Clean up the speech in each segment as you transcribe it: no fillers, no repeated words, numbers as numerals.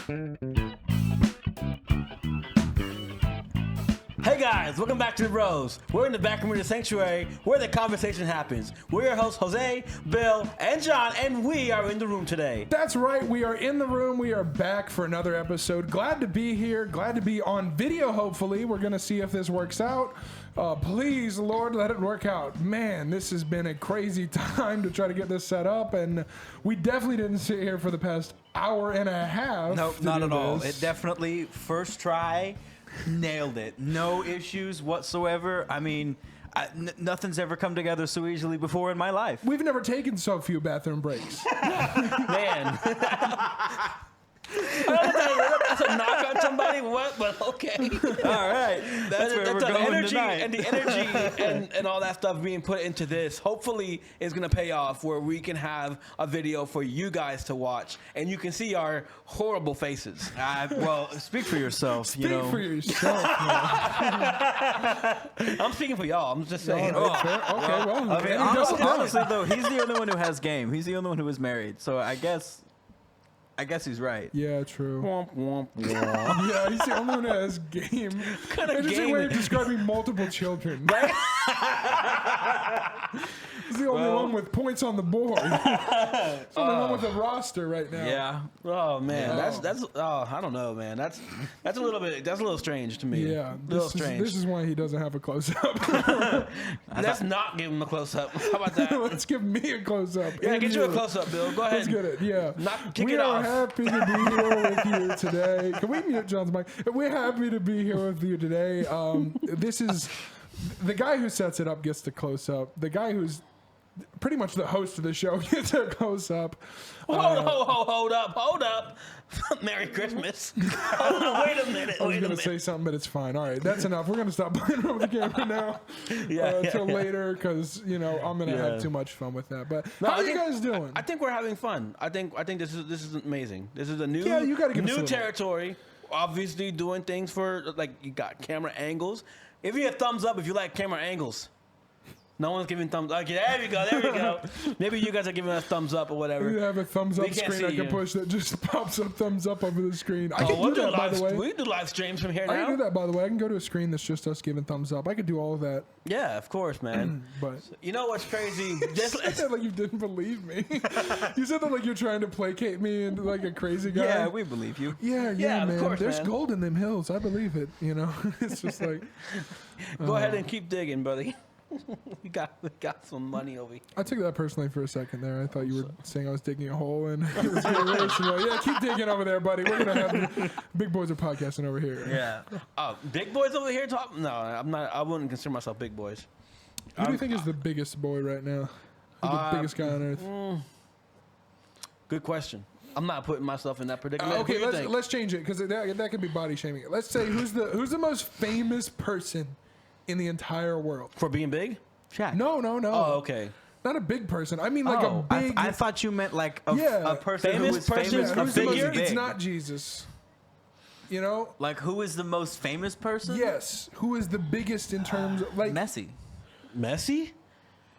Hey guys, welcome back to The Bros. We're in the back room of the sanctuary where the conversation happens. We're your hosts, Jose, Bill, and John, and we are in the room today. That's right. We are in the room. We are back for another episode. Glad to be here. Glad to be on video, hopefully. We're going to see if this works out. Please, Lord, let it work out. Man, this has been a crazy time to try to get this set up, and we definitely didn't sit here for the past hour and a half. Nope, not at all. It definitely, first try, nailed it. No issues whatsoever. I mean, nothing's ever come together so easily before in my life. We've never taken so few bathroom breaks. Man. I don't know if that's a knock on somebody, what? But okay. All right, that's where we're the going energy tonight. and the energy and all that stuff being put into this hopefully is going to pay off where we can have a video for you guys to watch and you can see our horrible faces. Well, speak for yourself. Speak for yourself. I'm speaking for y'all. I'm just saying. Okay, well. I mean, Andy, honestly, though, he's the only one who has game. He's the only one who is married. So I guess he's right. Yeah, true. Womp, womp, womp. Yeah, he's the only one that has game. kind of It's just a game way is- of describing multiple children. He's the only one with points on the board. He's the only one with a roster right now. Yeah. Oh man, Yeah. that's I don't know, man. That's a little strange to me. Yeah, little strange. this is why he doesn't have a close-up. Let's not give him a close up. How about that? Let's give me a close-up. Yeah, And get you a close up, Bill. Go ahead. Let's get it, yeah. Kick we it are off. happy to be here with you today. Can we mute John's mic? We're happy to be here with you today. This is the guy who sets it up gets the close-up. The guy who's pretty much the host of the show gets a close-up. Hold up. Merry Christmas. Wait a minute. I was going to say something, but it's fine. All right, that's enough. We're going to stop playing around with the camera now until later because, I'm going to have too much fun with that. But how are you guys doing? I think we're having fun. I think this is amazing. This is a new You gotta give us a new little. territory. Obviously doing things for, like, you got camera angles. If you have thumbs up if you like camera angles. No one's giving thumbs up. Okay, there we go. Maybe you guys are giving us thumbs up or whatever. You have a thumbs up We can't screen I see can you. push that just pops up thumbs up over the screen. I can we'll do that, by the way. We do live streams from here I now. can do that, by the way. I can go to a screen that's just us giving thumbs up. I could do all of that. Yeah, of course, man. But You know what's crazy? you said that like you didn't believe me. You said that like you're trying to placate me into like a crazy guy. Yeah, we believe you. yeah, Yeah, of man. course, There's man. gold in them hills. I believe it. It's just like Go ahead and keep digging, buddy. we got some money over here. I took that personally for a second there. I thought you were saying I was digging a hole and it was irrational. Yeah, keep digging over there, buddy. We're gonna have big boys are podcasting over here. Yeah. Big boys over here talk? No, I'm not. I wouldn't consider myself big boys. Who do you think is the biggest boy right now? Who's the biggest guy on earth? Good question. I'm not putting myself in that predicament. Who Okay, do you think? let's change it because that could be body shaming. Let's say who's the most famous person in the entire world? For being big? Shaq. No. Oh, okay. Not a big person. I mean like a big. I thought you meant like a person Famous who is person? famous Yeah, for who's the being most- big. It's not Jesus. Like, who is the most famous person? Yes. Who is the biggest in terms of like? Messi. Messi?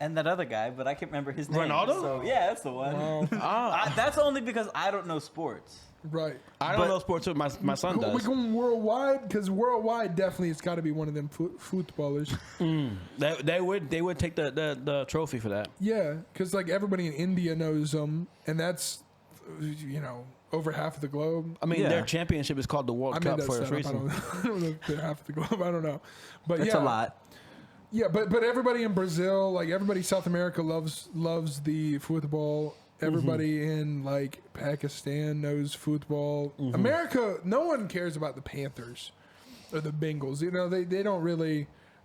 And that other guy, but I can't remember his name. Ronaldo? So, yeah, that's the one. That's only because I don't know sports. Right. I don't know sports. My son We're does. going worldwide because worldwide definitely it's got to be one of them footballers. They would take the trophy for that. Yeah, because like everybody in India knows them, and that's over half of the globe. I mean, Yeah. their championship is called the World I Cup made that for a stat up. reason. I don't know if they're half of the globe. I don't know, but It's yeah, a lot. Yeah, but everybody in Brazil, like everybody in South America loves the football. Everybody in like Pakistan knows football. America, no one cares about the Panthers or the Bengals.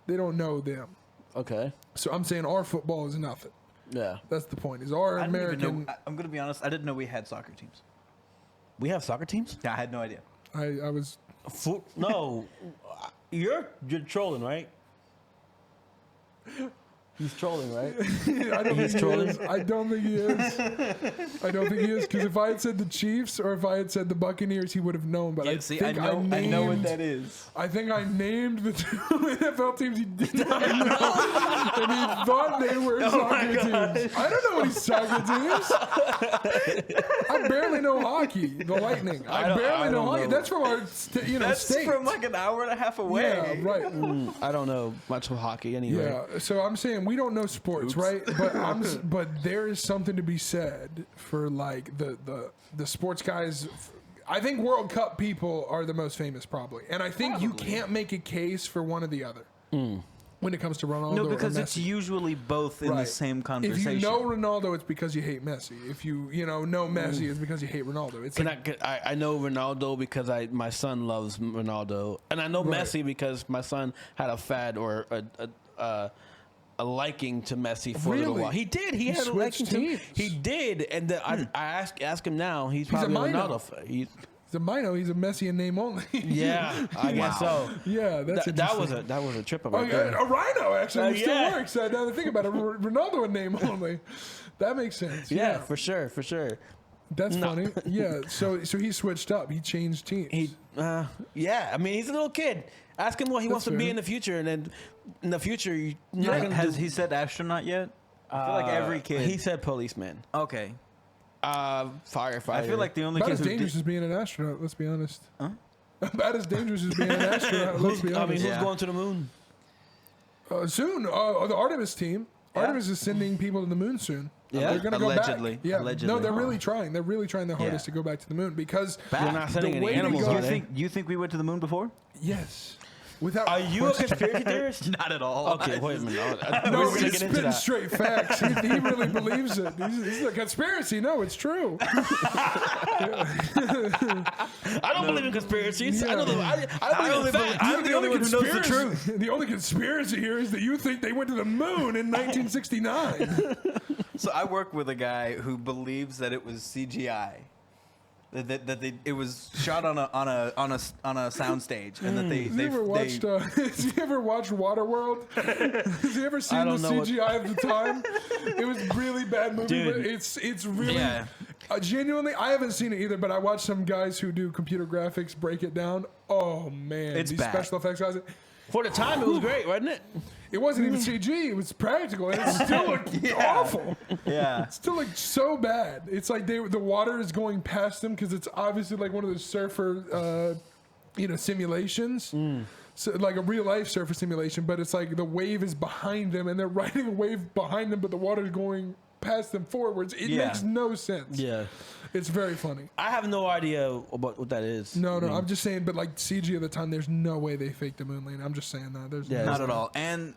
They don't know them. Okay. So I'm saying our football is nothing. Yeah. That's the point. Is our I didn't even American? know. I'm going to be honest. I didn't know we had soccer teams. We have soccer teams? Yeah, I had no idea. I was. No. You're trolling, right? He's trolling, right? I don't He's think trolling? he is. I don't think he is. I don't think he is, because if I had said the Chiefs or if I had said the Buccaneers, he would have known. But I think I know what named- that is. I think I named the 2 NFL teams he did not know, and he thought they were soccer teams. I don't know any soccer teams. I barely know hockey. The Lightning. I don't- barely I know don't hockey. know. That's from our, That's state. from like an hour and a half away. Yeah, right. I don't know much of hockey anyway. Yeah, so I'm saying we don't know sports, right? But but there is something to be said for like the sports guys. I think World Cup people are the most famous, probably, and I think you can't make a case for one or the other when it comes to Ronaldo. No, because or it's Messi. usually both in the Right. same If conversation. you know Ronaldo, it's because you hate Messi. If you know Messi, it's because you hate Ronaldo. It's like, I know Ronaldo because my son loves Ronaldo, and I know Right. Messi because my son had a fad or a liking to Messi for a little Really? while. He did. He had a switched liking to him. teams. He did, and then I ask him now. He's a probably a minor. Ronaldo. He's, he's a Mino. He's a Messi in name only. yeah, I guess so. yeah, that's That interesting. was a trip Oh, about yeah, that. a rhino actually it still yeah. works. Now that I think about it, Ronaldo in name only. That makes sense. Yeah, for sure. That's funny. Yeah. So he switched up. He changed teams. Yeah. I mean, he's a little kid. Ask him what he wants to be fair. in the future, and then in the future, you're not gonna Has do, he said astronaut yet? I feel like every kid. He said policeman. okay. Firefighter. I feel like the only About kids as who dangerous as being an astronaut. Let's be honest. About as dangerous as being an astronaut. Let's be I mean, honest. who's Yeah. going to the moon? Soon, the Artemis team. Artemis is sending people to the moon soon. Yeah? They're gonna Allegedly. go back. Yeah, Allegedly. no, they're really trying. They're really trying their hardest to go back to the moon because They're not sending the any way to animals, go- are they? You think we went to the moon before? yes, without Are you a question. conspiracy theorist? Not at all. Okay, wait a minute. No, We're gonna he's get into spitting that. straight facts. He really believes it. He's a conspiracy. No, it's true. I don't believe in conspiracies. I know Yeah. I believe in facts. I'm the only one who knows the conspiracy- The only conspiracy here is that you think they went to the moon in 1969. So I work with a guy who believes that it was CGI. It was shot on a soundstage, and that Has he ever watched? Has he ever watched Waterworld? Has he ever seen the don't know what- CGI of the time? It was a really bad movie, Dude. but it's really Yeah. genuinely. I haven't seen it either, but I watched some guys who do computer graphics break it down. Oh man, It's these bad. special effects guys. For the time, it was great, wasn't it? It wasn't even CG. It was practical, and it still looked awful. Yeah. Still looked so bad. It's like the water is going past them because it's obviously like one of those surfer, simulations. So like a real life surfer simulation, but it's like the wave is behind them and they're riding a wave behind them, but the water is going past them forwards. It Yeah. makes no sense. Yeah. It's very funny. I have no idea about what that is. No, I mean, I'm just saying, but like CG of the time, there's no way they faked the moon landing. I'm just saying that. There's Yeah. no Not way. at all. And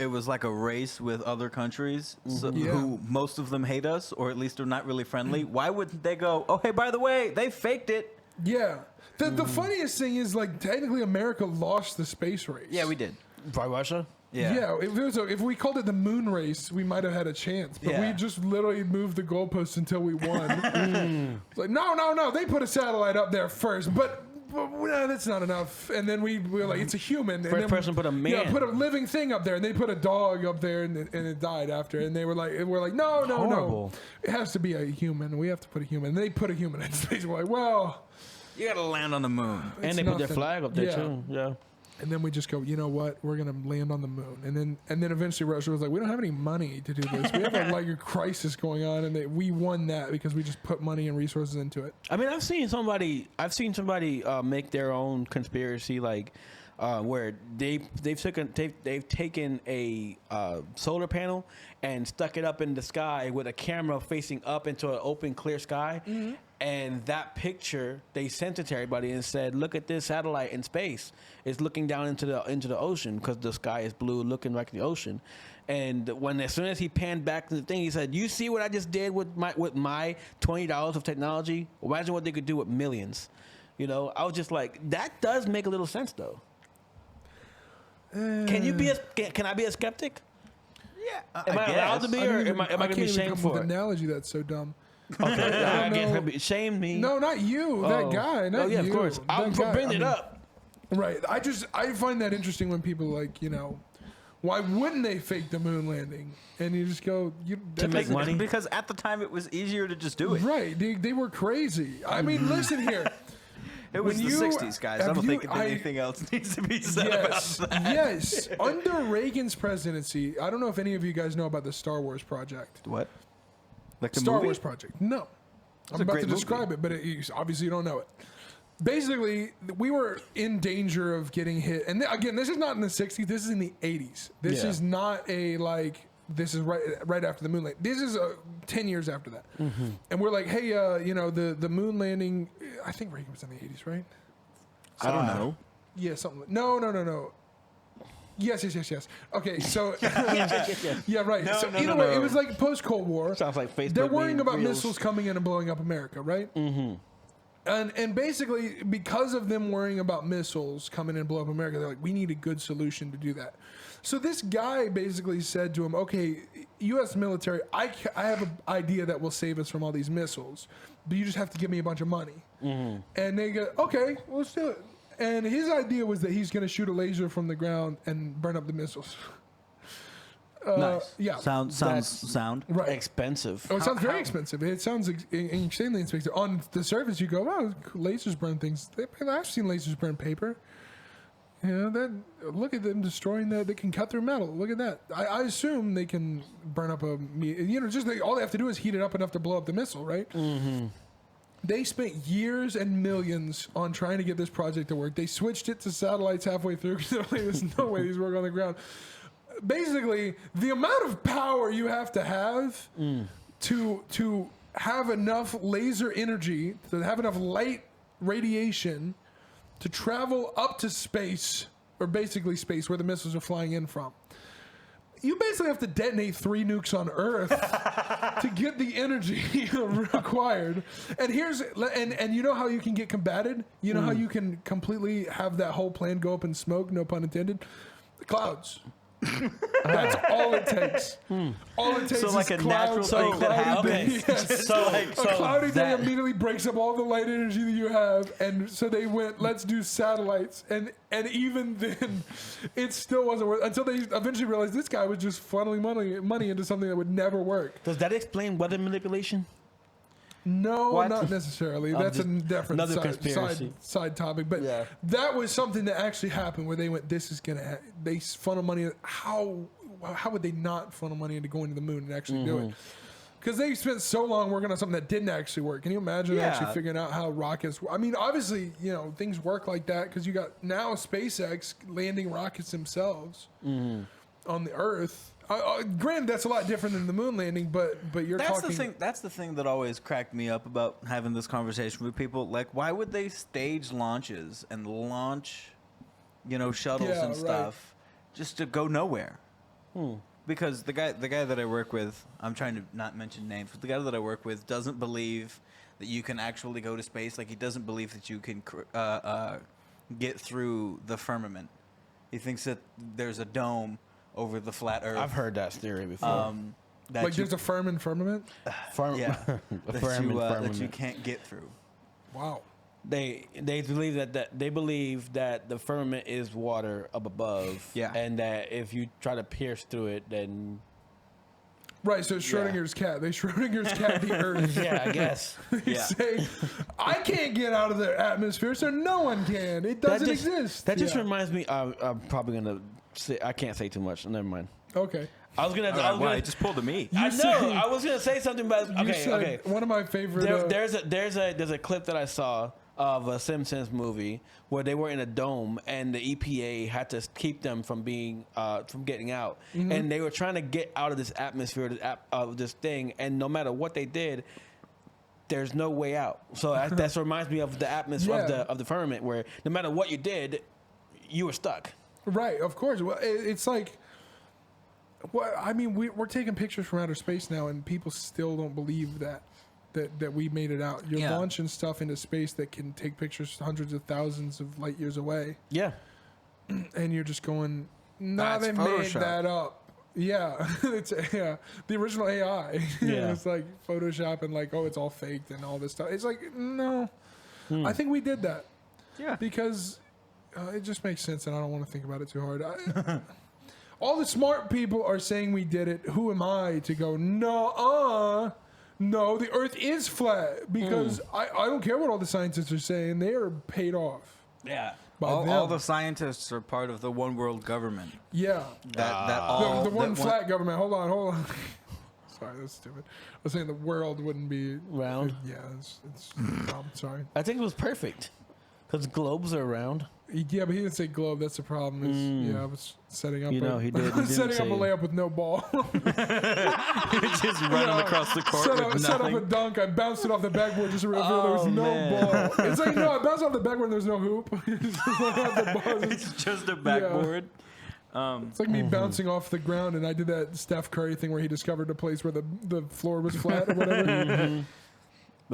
it was like a race with other countries Yeah. who most of them hate us, or at least are not really friendly. Why wouldn't they go, oh, hey, by the way, they faked it? Yeah. The funniest thing is like technically America lost the space race. Yeah, we did. by Russia. Yeah, if we called it the moon race, we might have had a chance. But we Yeah. just literally moved the goalposts until we won. It's like, no, they put a satellite up there first, but no, that's not enough. And then we were like, it's a human. And First then person put a Yeah, man. put a living thing up there, and they put a dog up there, and it died after. And they were like, no, Horrible. it has to be a human. We have to put a human. And they put a human in space. We're like, well, You got to land on the moon. And it's they put their nothing. flag up there Yeah. too. Yeah. And then we just go, you know what? We're gonna land on the moon. And then eventually Russia was like, we don't have any money to do this. We have a crisis going on, and we won that because we just put money and resources into it. I mean, I've seen somebody make their own conspiracy, like where they've taken a solar panel and stuck it up in the sky with a camera facing up into an open, clear sky. And that picture they sent it to everybody and said, "Look at this satellite in space. It's looking down into the ocean because the sky is blue, looking like the ocean." And as soon as he panned back to the thing, he said, "You see what I just did with my $20 of technology? Imagine what they could do with millions." You know, I was just like, that does make a little sense, though. Can I be a skeptic? Yeah. Am I allowed to be, or am I I gonna can't be even shamed come for with it? an analogy that's so dumb. Okay, I guess know. I'd be shame me. No, not you. That guy. Not yeah, you. of course. I'm That guy. bringing I it mean, up. Right. I find that interesting when people Why wouldn't they fake the moon landing? And you just go, To make money? Because at the time it was easier to just do it. Right. They were crazy. I mean, listen here. It was When the you- 60s, guys. I have don't you- think anything else needs to be said Yes. about that. Yes. Under Reagan's presidency, I don't know if any of you guys know about the Star Wars project. What? Like the Star movie? Wars project. No. I'm a about great to describe movie. it, but obviously you don't know it. Basically, we were in danger of getting hit. And again, this is not in the 60s. This is in the 80s. This Yeah. is not this is right after the moon landing. This is 10 years after that. And we're like, hey, the moon landing, I think Reagan was in the 80s, right? I don't know. Yeah, something. No. Yes. Okay, so yeah, right. No, so no, either no, way, no. it was like post Cold War. Sounds like Facebook. They're worrying being about real. missiles coming in and blowing up America, right? Mm-hmm. And basically, because of them worrying about missiles coming in and blow up America, they're like, we need a good solution to do that. So this guy basically said to him, okay, U.S. military, I have an idea that will save us from all these missiles, but you just have to give me a bunch of money. Mm-hmm. And they go, okay, let's do it. And his idea was that he's going to shoot a laser from the ground and burn up the missiles. Nice. Yeah. Sounds That's- sound. Right. Expensive. Oh, it sounds very expensive. It sounds insanely expensive. On the surface, you go, "Oh, lasers burn things." I've seen lasers burn paper. You know, look at them destroying that. They can cut through metal. Look at that. I assume they can burn up all they have to do is heat it up enough to blow up the missile, right? Mm-hmm. They spent years and millions on trying to get this project to work. They switched it to satellites halfway through because they're like, there's no way these work on the ground. Basically, the amount of power you have to have to have enough laser energy, to have enough light radiation to travel up to space, or basically space where the missiles are flying in from. You basically have to detonate 3 nukes on Earth to get the energy required. And you know how you can get combated? You know how you can completely have that whole plan go up in smoke, no pun intended? The clouds. That's all it takes. All it takes So, like, is a natural clouds, thing a that cloudy happens. day. Yes. So, A cloudy day that- immediately breaks up all the light energy that you have, and so they went, let's do satellites, and even then, it still wasn't worth. Until they eventually realized this guy was just funneling money into something that would never work. Does that explain weather manipulation? No, What? not necessarily. That's a just different another conspiracy. side topic. But Yeah. that was something that actually happened where they went, this is going to, they funnel money. How would they not funnel money into going to the moon and actually do it? Because they spent so long working on something that didn't actually work. Can you imagine Yeah. actually figuring out how rockets, I mean, obviously, things work like that because you got now SpaceX landing rockets themselves on the Earth. Granted, that's a lot different than the moon landing, but you're That's talking. the thing. That's the thing that always cracked me up about having this conversation with people. Like, why would they stage launches and launch, shuttles Yeah, and right. stuff, just to go nowhere? Because the guy that I work with, I'm trying to not mention names, but the guy that I work with doesn't believe that you can actually go to space. Like, he doesn't believe that you can get through the firmament. He thinks that there's a dome over the flat Earth. I've heard that theory before. That like you, there's a firmament. yeah, A that you firmament. can't get through. Wow. They believe that the firmament is water up above. Yeah. And that if you try to pierce through it, then Right, so it's Schrodinger's cat. They Schrodinger's cat the Earth. yeah, I guess. They Yeah. say, I can't get out of the atmosphere, so no one can. It doesn't exist. That just Yeah. reminds me. I'm probably gonna say. I can't say too much. Never mind. Okay. I was gonna. All I right, was well, gonna. I just pulled a me. I know. said- I was gonna say something about. You Okay. said Okay. one of my favorite. There's a clip that I saw of a Simpsons movie where they were in a dome and the EPA had to keep them from being from getting out, and they were trying to get out of this atmosphere of this thing, and no matter what they did, there's no way out. So that reminds me of the atmosphere Yeah. of the firmament, where no matter what you did, you were stuck. Right, of course. Well, it's like, well, I mean, we're taking pictures from outer space now, and people still don't believe that we made it out. You're Yeah. launching stuff into space that can take pictures hundreds of thousands of light years away, Yeah. and you're just going, nah, That's they made Photoshop. that up. Yeah, it's the original AI. Yeah. It's like Photoshop and like, oh, it's all faked and all this stuff. It's like, no, I think we did that. Yeah. Because it just makes sense, and I don't want to think about it too hard. all the smart people are saying we did it. Who am I to go, no, the Earth is flat? Because I don't care what all the scientists are saying. They are paid off. Yeah. By All them. the scientists are part of the one world government. Yeah. That The one flat government. Hold on. Sorry, that's stupid. I was saying the world wouldn't be Round? Yeah, it's dumb. Sorry. I think it was perfect. Because globes are round. Yeah, but he didn't say globe. That's the problem. Is I was setting up. You know, he did- he I was didn't setting up a say- layup with no ball. just running across the court set up with a nothing. dunk. I bounced it off the backboard just to reveal there was no man. ball. It's like, no, I bounced off the backboard and there's no hoop. It's just like off the ball. It's just a backboard. It's like me bouncing off the ground, and I did that Steph Curry thing where he discovered a place where the floor was flat or whatever.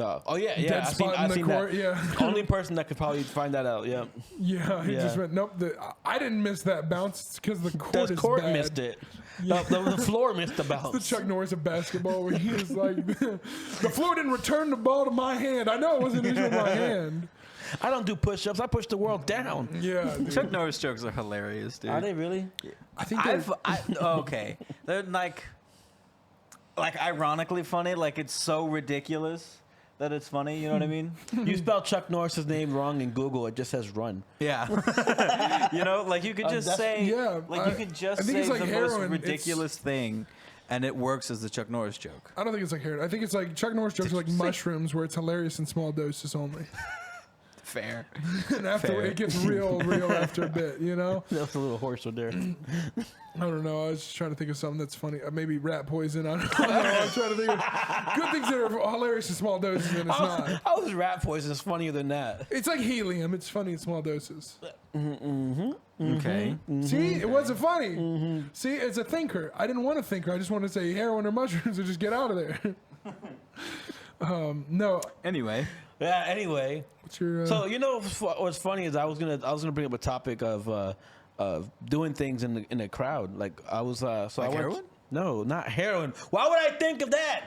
Oh yeah, yeah. Dead spot in the court. that. Yeah. Only person that could probably find that out. Yeah. Yeah, he Yeah. just went, nope. I didn't miss that bounce because the court The is court bad. missed it. The floor missed the The bounce. Chuck Norris of basketball where he was like, the floor didn't return the ball to my hand. I know it wasn't even my hand. I don't do push-ups. I push the world down. Yeah, dude. Chuck Norris jokes are hilarious, dude. Are they really? I think they're- Okay, they're like ironically funny. Like it's so ridiculous that it's funny. You know what I mean? You spell Chuck Norris's name wrong in Google. It just says run. Yeah. You know, like you could just say, yeah, like you could I just think say it's like the heroin. most ridiculous thing, and it works as the Chuck Norris joke. I don't think it's like heroin. I think it's like Chuck Norris jokes are like mushrooms where it's hilarious in small doses only. Fair. And after Fair. it gets real after a bit, you know? That's a little horse right there. I don't know. I was just trying to think of something that's funny. Maybe rat poison. I don't know. I'm trying to think of good things that are hilarious in small doses, and it's not. How is rat poison is funnier than that? It's like helium. It's funny in small doses. Okay. See, it wasn't funny. See, it's a thinker. I didn't want a thinker. I just wanted to say heroin or mushrooms and just get out of there. No. Anyway, Yeah. Anyway, What's your? so you know what's funny is I was gonna bring up a topic of doing things in the crowd. Like I was so Like I went, heroin? No, not heroin. Why would I think of that?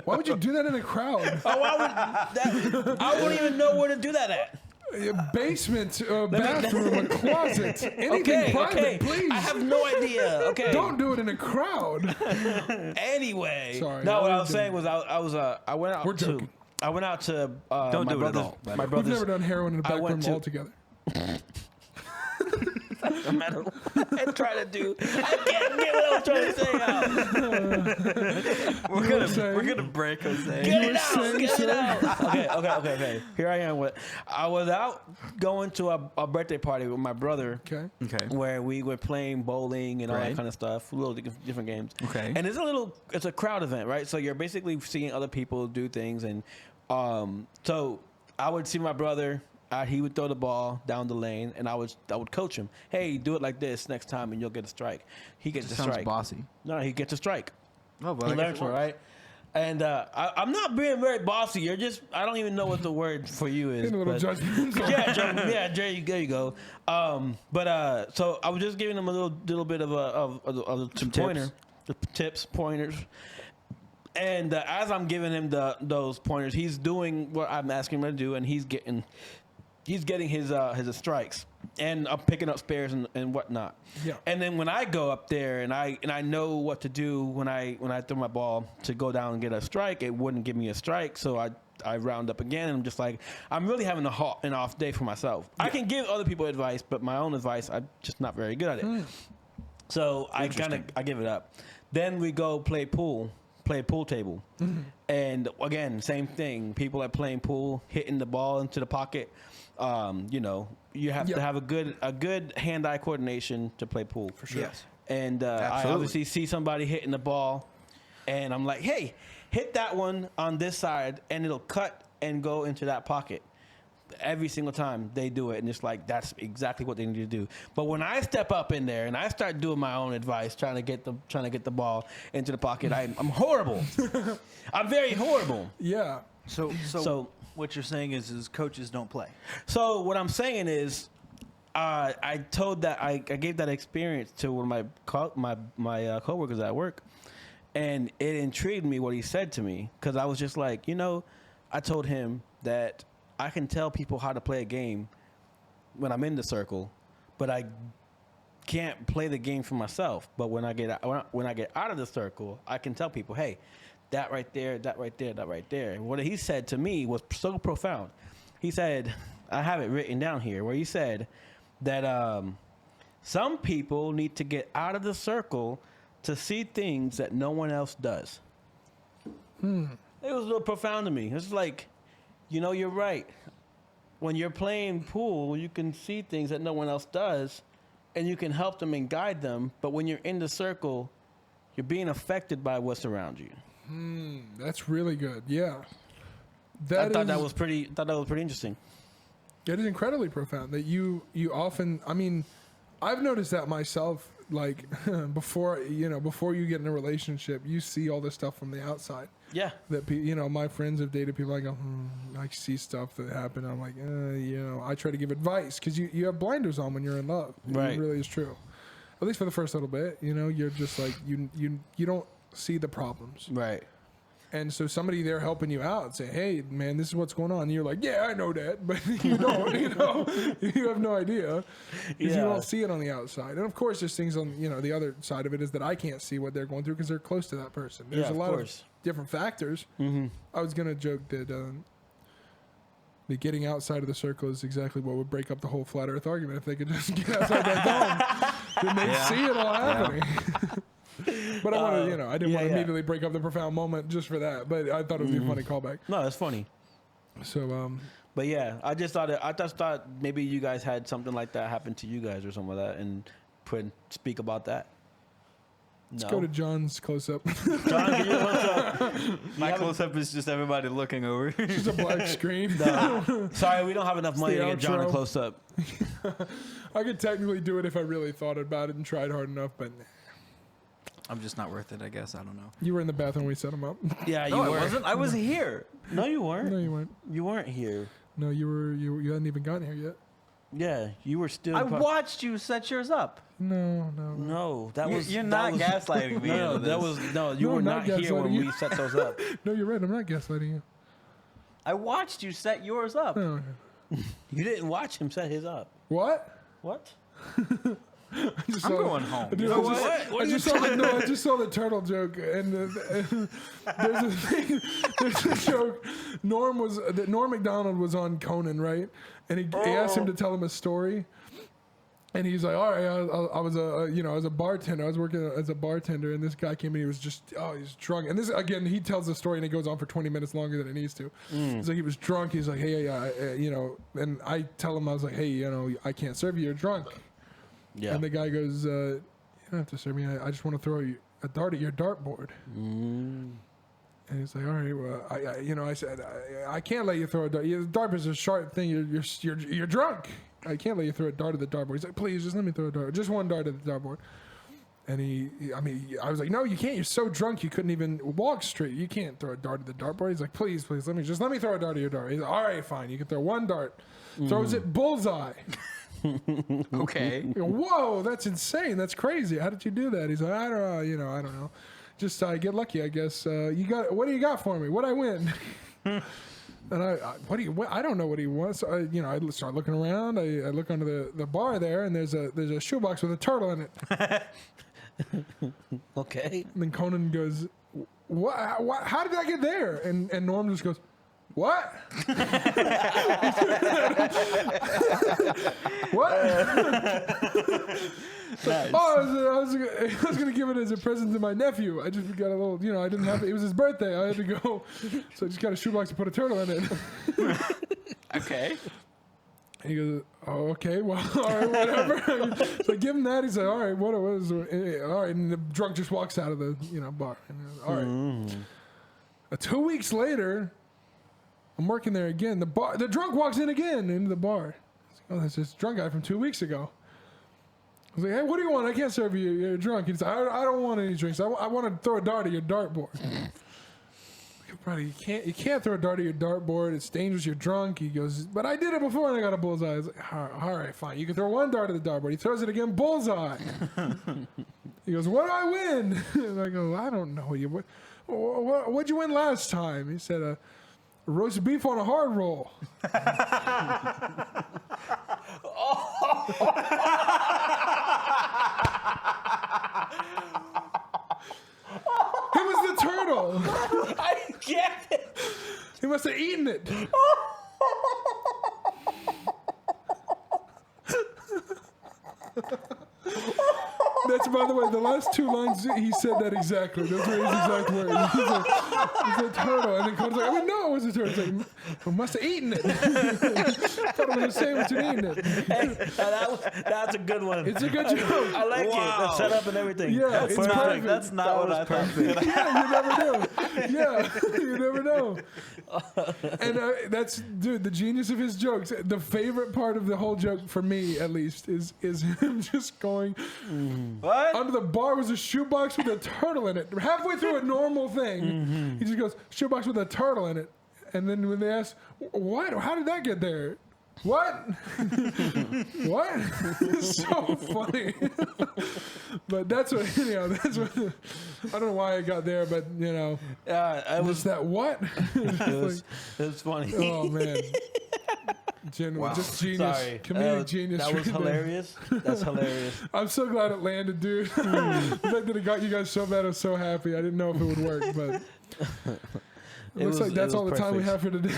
why would you do that in a crowd? Oh, why would that? I wouldn't even know where to do that at. A basement, bathroom, a closet, anything Okay, private, okay. please. I have no idea. Okay. Don't do it in a crowd. Anyway. Sorry, No, what I was didn't- saying was I went out We're to joking. I went out to Don't my do it at brother's, all, by the my way. We've brother's never done heroin in a I back went room to- all together. metal and try to do. I can't get what I was trying to say out. we're gonna break Jose. Get it were out. saying, Get it sir? out. Okay. Here I am. I was out going to a birthday party with my brother. Okay. Okay. Where we were playing bowling and all that Right. kind of stuff, little different games. Okay. And it's a crowd event, right? So you're basically seeing other people do things, and so I would see my brother. He would throw the ball down the lane, and I would coach him. Hey, do it like this next time, and you'll get a strike. He gets a Sounds strike. bossy. No, he gets a strike. Oh, He learns from it, right? And I'm not being very bossy. You're just I don't even know what the word for you is. In a little but- judgment. yeah, there you go. So I was just giving him a little bit of Some pointer, tips, pointers, and as I'm giving him those pointers, he's doing what I'm asking him to do, and he's getting his strikes, and I'm picking up spares and whatnot. Yeah. And then when I go up there and I know what to do when I throw my ball to go down and get a strike, it wouldn't give me a strike, so I round up again, and I'm just like, I'm really having an off day for myself. I can give other people advice, but my own advice, I'm just not very good at it. So I give it up. Then we go play pool table. And again, same thing. People are playing pool, hitting the ball into the pocket. You have to have a good hand-eye coordination to play pool. For sure. Yes. And I Absolutely. obviously see somebody hitting the ball, and I'm like, hey, hit that one on this side, and it'll cut and go into that pocket. Every single time they do it, and it's like that's exactly what they need to do. But when I step up in there and I start doing my own advice, trying to get the ball into the pocket, I'm horrible. I'm very horrible. Yeah. So what you're saying is coaches don't play. So what I'm saying is, I gave that experience to one of my coworkers at work, and it intrigued me what he said to me, because I was just like, I told him that I can tell people how to play a game when I'm in the circle, but I can't play the game for myself. But when I get out of the circle, I can tell people, hey, that right there, that right there, that right there. And what he said to me was so profound. He said, I have it written down here, where he said that some people need to get out of the circle to see things that no one else does. It was a little profound to me. It's like, you're right. When you're playing pool, you can see things that no one else does, and you can help them and guide them. But when you're in the circle, you're being affected by what's around you. That's really good. Yeah. I thought that was pretty interesting. It is incredibly profound that you often, I mean, I've noticed that myself, like before you get in a relationship, you see all this stuff from the outside. Yeah. That, my friends have dated people, I go, I see stuff that happened. I'm like, I try to give advice because you have blinders on when you're in love. Right. It really is true. At least for the first little bit, you're just like, you don't see the problems. Right. And so somebody there helping you out, say, hey, man, this is what's going on. And you're like, yeah, I know that. But you don't, you have no idea because you don't see it on the outside. And of course, there's things on, the other side of it is that I can't see what they're going through because they're close to that person. There's a lot of different factors. Mm-hmm. I was going to joke that the getting outside of the circle is exactly what would break up the whole flat earth argument. If they could just get outside that dome, then they'd see it all happening. But I want to, I didn't want to immediately break up the profound moment just for that. But I thought it would be a funny callback. No, that's funny. So, but yeah, I just thought maybe you guys had something like that happen to you guys or something like that, and speak about that. Let's go to John's close up. John, can you close up? My close up is just everybody looking over. It's just a black screen. No. Sorry, we don't have enough money to get John a close up. I could technically do it if I really thought about it and tried hard enough, but I'm just not worth it, I guess. I don't know. You were in the bathroom when we set him up. Yeah, you No, were. I wasn't. I was here. No, you weren't. No, you weren't. You weren't here. No, you were. You hadn't even gotten here yet. Yeah, you were still. I watched you set yours up. No. That was. You're not gaslighting me. No, into that this. was no. You No, were I'm not not here when gaslighting you. we set those up. No, you're right. I'm not gaslighting you. I watched you set yours up. No. You didn't watch him set his up. What? What? I just I'm saw- going home. Dude, You know what? What I are you just saw I just saw the turtle joke, and there's a thing. There's a joke. Norm Macdonald was on Conan, right? And he asked him to tell him a story, and he's like, "All right, I was a bartender. I was working as a bartender, and this guy came in. He was just he's drunk. And this again, he tells the story, and it goes on for 20 minutes longer than it needs to. He's like, he was drunk. He's like, hey, and I tell him, I was like, hey, I can't serve you. You're drunk. Yeah. And the guy goes, you don't have to serve me. I just want to throw you a dart at your dartboard. And he's like, all right, well, I said, I can't let you throw a dart. The dart is a sharp thing. You're drunk. I can't let you throw a dart at the dartboard. He's like, please, just let me throw a dart. Just one dart at the dartboard. And I was like, no, you can't. You're so drunk you couldn't even walk straight. You can't throw a dart at the dartboard. He's like, please, let me throw a dart at your dart. He's like, all right, fine. You can throw one dart. Throws it bullseye. Okay. Whoa, that's insane. That's crazy. How did you do that? He's like, I don't know. I don't know. Just get lucky, I guess. What do you got for me? What I win? And I don't know what he wants. I start looking around. I look under the bar there, and there's a shoebox with a turtle in it. Okay. And then Conan goes, what? How did that get there? And Norm just goes, what? What? Nice. Oh, I was gonna give it as a present to my nephew. I just got a little, I didn't have it. It was his birthday. I had to go, so I just got a shoebox to put a turtle in it. Okay. And he goes, oh, okay, well, all right, whatever. So I give him that. He's like, all right, what it was, all right. And the drunk just walks out of the, bar. And all right. 2 weeks later, I'm working there again. The drunk walks in again into the bar. Oh, that's this drunk guy from 2 weeks ago. I was like, hey, what do you want? I can't serve you. You're drunk. He's like, I don't want any drinks. I want to throw a dart at your dartboard. Brother, you can't throw a dart at your dartboard. It's dangerous. You're drunk. He goes, but I did it before and I got a bullseye. I was like, all right, fine. You can throw one dart at the dartboard. He throws it again, bullseye. He goes, what do I win? And I go, I don't know. What'd you win last time? He said, roast beef on a hard roll. must have eaten it. That's, by the way, the last two lines, he said that exactly. Those were his exact words. He's a turtle. And then Cody's like, I didn't know it was a turtle. He's like, I must have eaten it. Thought it was a sandwich and eaten it. Hey, that's a good one. It's a good joke. I like it. The setup and everything. Yeah, it's perfect. That's not what I thought. Yeah, you never know. Yeah, you never know. And that's, dude, the genius of his jokes. The favorite part of the whole joke, for me at least, is him just going, What? under the bar was a shoebox with a turtle in it. Halfway through a normal thing, he just goes, shoebox with a turtle in it. And then when they ask, what? How did that get there? What? What? It's so funny. But that's what, that's what, I don't know why I got there, but, it was that what? it was funny. Oh, man. Genuine, just genius. Sorry. Comedic genius. That was right there. hilarious. That's hilarious. I'm so glad it landed, dude. The fact that it got you guys so bad, I was so happy. I didn't know if it would work, but it looks like that's all the time we have for today.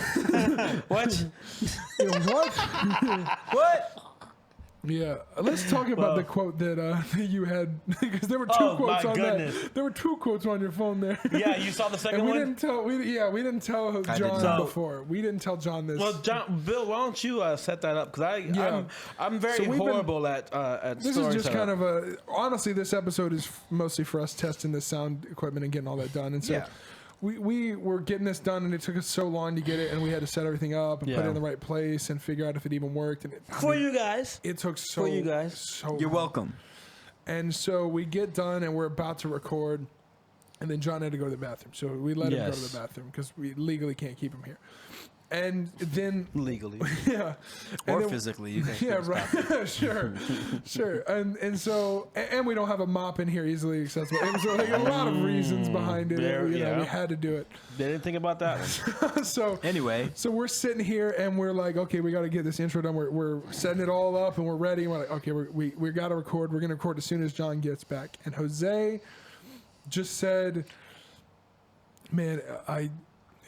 What? What? What? Yeah, let's talk about the quote that you had, because there were two quotes on goodness. that. There were two quotes on your phone there. Yeah, you saw the second And we one? didn't tell. We didn't tell John not. before. We didn't tell John this. Well, Bill, why don't you set that up? Because I'm very So we've been- horrible at This story is just setup. kind of honestly, this episode is mostly for us testing the sound equipment and getting all that done. And so Yeah. we were getting this done, and it took us so long to get it, and we had to set everything up and put it in the right place and figure out if it even worked. And you guys. it took so For you guys. so You're long. welcome. And so we get done, and we're about to record, and then John had to go to the bathroom. So we let him go to Yes. the bathroom because we legally can't keep him here. And then Legally. yeah, Or and then- physically. You can yeah, right. Sure. And so, and we don't have a mop in here easily accessible. And so, like, a lot of reasons behind it. There, We yeah. had to do it. They didn't think about that one. So Anyway. so we're sitting here and we're like, okay, we got to get this intro done. We're setting it all up and we're ready. And we're like, okay, we got to record. We're gonna record as soon as John gets back. And Jose just said, man,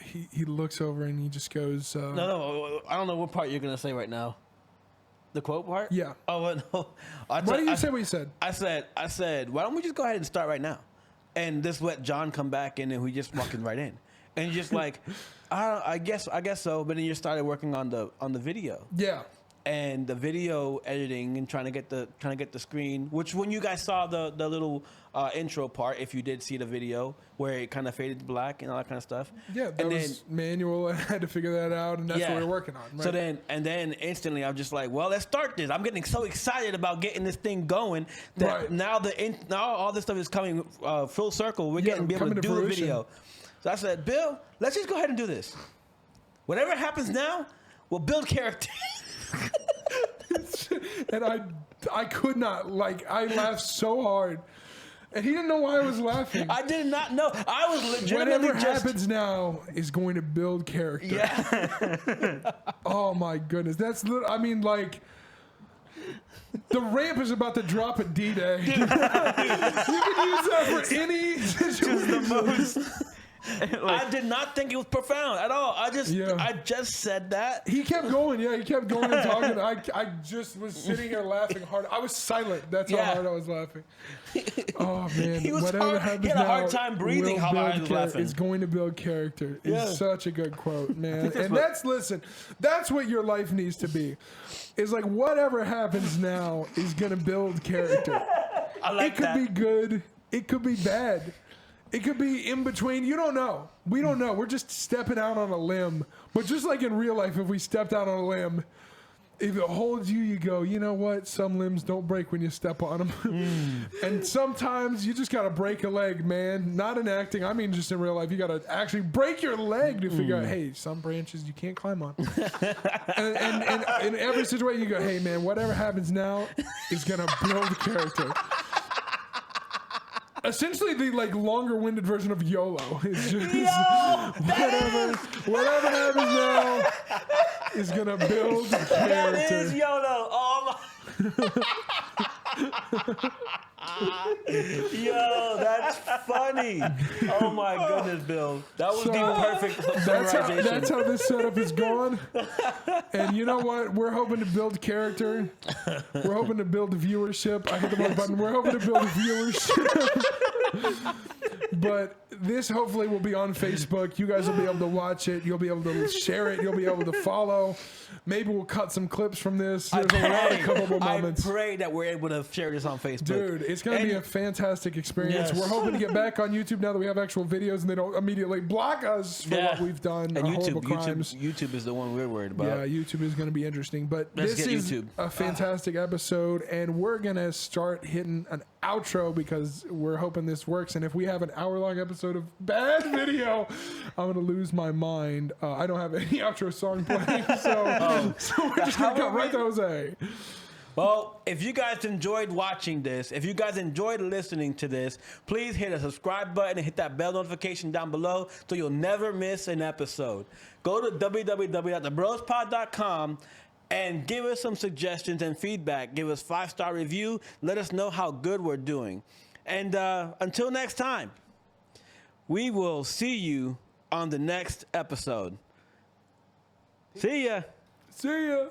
He looks over and he just goes, No, I don't know what part you're gonna say right now. The quote part? Yeah. Oh no. Why did you say what you said? I said, why don't we just go ahead and start right now, and just let John come back in, and we just walking right in, and you're just like, I guess so. But then you started working on the video. Yeah. And the video editing and trying to get the screen, which when you guys saw the little intro part, if you did see the video where it kind of faded to black and all that kind of stuff. Yeah, that and was manual. I had to figure that out, and that's what we're working on. Right? So then instantly I'm just like, well, let's start this. I'm getting so excited about getting this thing going that now all this stuff is coming full circle. We're getting be able to do the video. So I said, Bill, let's just go ahead and do this. Whatever happens now, we'll build character. And I could not, I laughed so hard, and he didn't know why I was laughing. I did not know. I was legitimately Whatever happens now is going to build character. Yeah. Oh my goodness, that's I mean, like, the ramp is about to drop at D-Day. You can use that for any situation. I did not think it was profound at all. I just said that. He kept going. Yeah, he kept going and talking. I just was sitting here laughing hard. I was silent. That's how hard I was laughing. Oh man, He was whatever hard- happens he had a hard now time breathing will how hard build he was character. laughing. It's going to build character. Yeah. It's such a good quote, man. And that's what your life needs to be. It's like whatever happens now is going to build character. I like It could that. be good. It could be bad. It could be in between. You don't know. We don't know. We're just stepping out on a limb. But just like in real life, if we stepped out on a limb, if it holds you, you go, you know what? Some limbs don't break when you step on them. And sometimes you just got to break a leg, man. Not in acting. I mean, just in real life. You got to actually break your leg to figure out, hey, some branches you can't climb on. and in every situation, you go, hey, man, whatever happens now is going to build character. Essentially, the longer-winded version of YOLO is just whatever happens now is gonna build character. That is YOLO. Oh my. Yo, that's funny. Oh my goodness, Bill. That was the perfect summarization. That's how this setup is going. And you know what? We're hoping to build character. We're hoping to build viewership. I hit the wrong button. We're hoping to build viewership. But this hopefully will be on Facebook. You guys will be able to watch it. You'll be able to share it. You'll be able to follow. Maybe we'll cut some clips from this. There's a lot of couple moments. I pray that we're able to share this on Facebook. Dude, it's going to be a fantastic experience. Yes. We're hoping to get back on YouTube now that we have actual videos and they don't immediately block us for what we've done. And horrible crimes. YouTube is the one we're worried about. Yeah, YouTube is going to be interesting. But Let's this get is YouTube. a fantastic episode, and we're going to start hitting an outro because we're hoping this works. And if we have an hour-long episode of bad video, I'm going to lose my mind. I don't have any outro song playing, so we're just going to cut right to Jose. Well, if you guys enjoyed watching this, if you guys enjoyed listening to this, please hit the subscribe button and hit that bell notification down below so you'll never miss an episode. Go to www.thebrospod.com and give us some suggestions and feedback. Give us 5-star review. Let us know how good we're doing. And until next time, we will see you on the next episode. See ya. See ya.